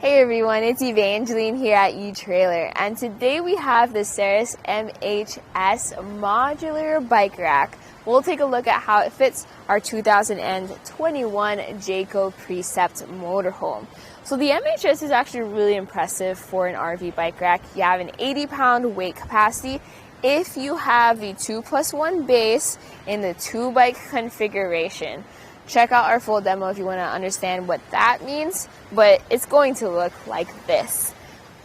Hey everyone, it's Evangeline here at eTrailer, and today we have the Saris MHS Modular Bike Rack. We'll take a look at how it fits our 2021 Jayco Precept Motorhome. So the MHS is actually really impressive for an RV bike rack. You have an 80-pound weight capacity if you have the 2+1 base in the 2-bike configuration. Check out our full demo if you want to understand what that means, but it's going to look like this.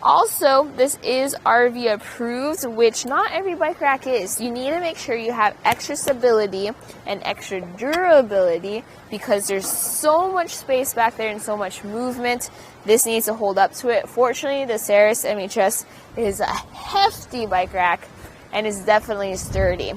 Also, this is RV approved, which not every bike rack is. You need to make sure you have extra stability and extra durability because there's so much space back there and so much movement. This needs to hold up to it. Fortunately, the Saris MHS is a hefty bike rack and is definitely sturdy.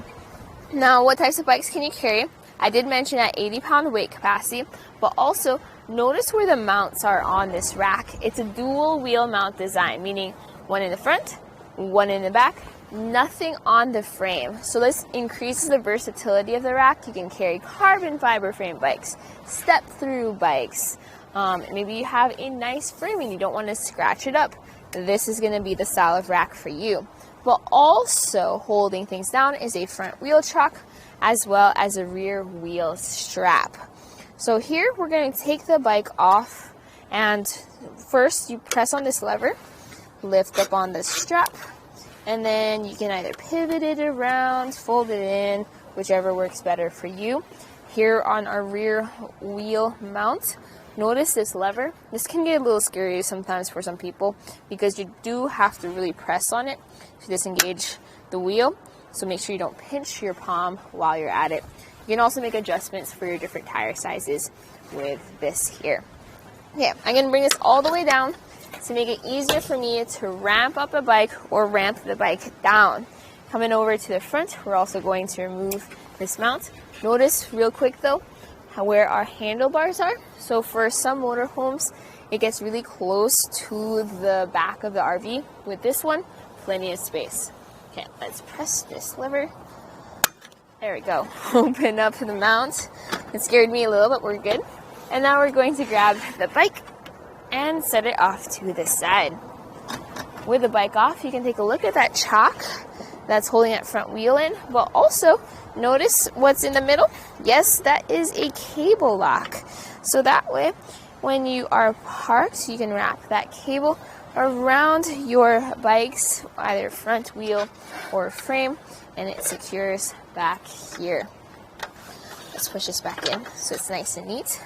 Now, what types of bikes can you carry? I did mention at 80-pound weight capacity, but also notice where the mounts are on this rack. It's a dual wheel mount design, meaning one in the front, one in the back, nothing on the frame. So this increases the versatility of the rack. You can carry carbon fiber frame bikes, step-through bikes. Maybe you have a nice frame and you don't want to scratch it up. This is going to be the style of rack for you. But also holding things down is a front wheel chuck, as well as a rear wheel strap. So here we're going to take the bike off, and first you press on this lever, lift up on the strap, and then you can either pivot it around, fold it in, whichever works better for you. Here on our rear wheel mount, notice this lever. This can get a little scary sometimes for some people because you do have to really press on it to disengage the wheel. So make sure you don't pinch your palm while you're at it. You can also make adjustments for your different tire sizes with this here. Okay, I'm going to bring this all the way down to make it easier for me to ramp up the bike or ramp the bike down. Coming over to the front, we're also going to remove this mount. Notice real quick though, where our handlebars are. So for some motorhomes, it gets really close to the back of the RV. With this one, plenty of space. Okay, let's press this lever. There we go. Open up the mount. It scared me a little, but we're good. And now we're going to grab the bike and set it off to the side. With the bike off, you can take a look at that chock that's holding that front wheel in, but also notice what's in the middle. Yes, that is a cable lock. So that way, when you are parked, you can wrap that cable around your bike's either front wheel or frame, and it secures back here. Let's push this back in so it's nice and neat.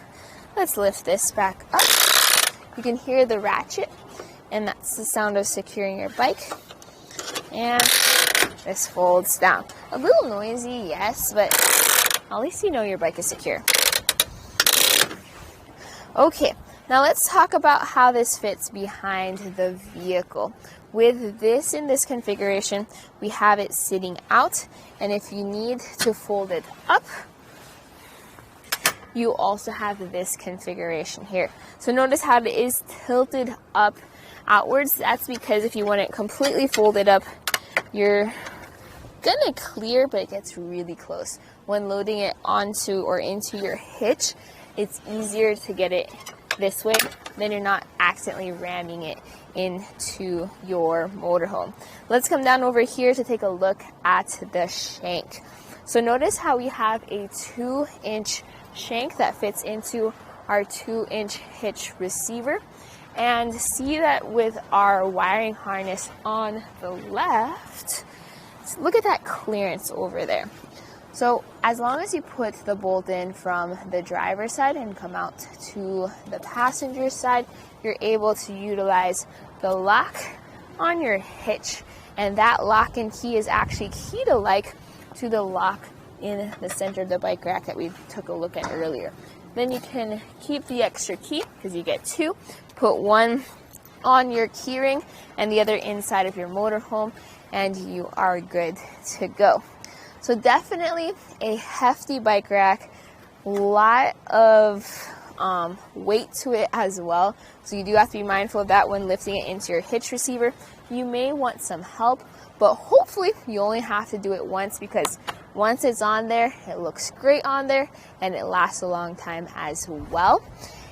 Let's lift this back up. You can hear the ratchet, and that's the sound of securing your bike. And this folds down. A little noisy, yes, but at least you know your bike is secure. Okay, now let's talk about how this fits behind the vehicle. With this in this configuration, we have it sitting out, and if you need to fold it up, you also have this configuration here. So notice how it is tilted up outwards. That's because if you want it completely folded up, you're gonna clear, but it gets really close. When loading it onto or into your hitch, it's easier to get it this way, then you're not accidentally ramming it into your motorhome. Let's come down over here to take a look at the shank. So notice how we have a 2-inch shank that fits into our 2-inch hitch receiver, and see that with our wiring harness on the left. Look at that clearance over there. So as long as you put the bolt in from the driver's side and come out to the passenger side, you're able to utilize the lock on your hitch. And that lock and key is actually key-like to the lock in the center of the bike rack that we took a look at earlier. Then you can keep the extra key, because you get two, put one on your key ring and the other inside of your motorhome, and you are good to go. So definitely a hefty bike rack, a lot of weight to it as well. So you do have to be mindful of that when lifting it into your hitch receiver. You may want some help, but hopefully you only have to do it once, because once it's on there, it looks great on there and it lasts a long time as well.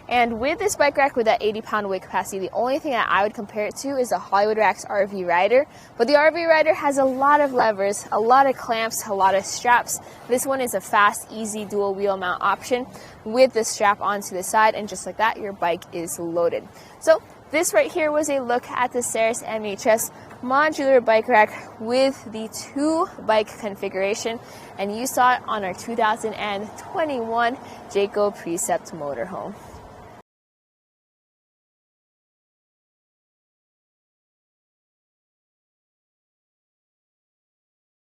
And with this bike rack with that 80-pound weight capacity, the only thing that I would compare it to is the Hollywood Rack's RV Rider. But the RV Rider has a lot of levers, a lot of clamps, a lot of straps. This one is a fast, easy dual wheel mount option with the strap onto the side, and just like that, your bike is loaded. So this right here was a look at the Saris MHS modular bike rack with the 2-bike configuration, and you saw it on our 2021 Jayco Precept Motorhome.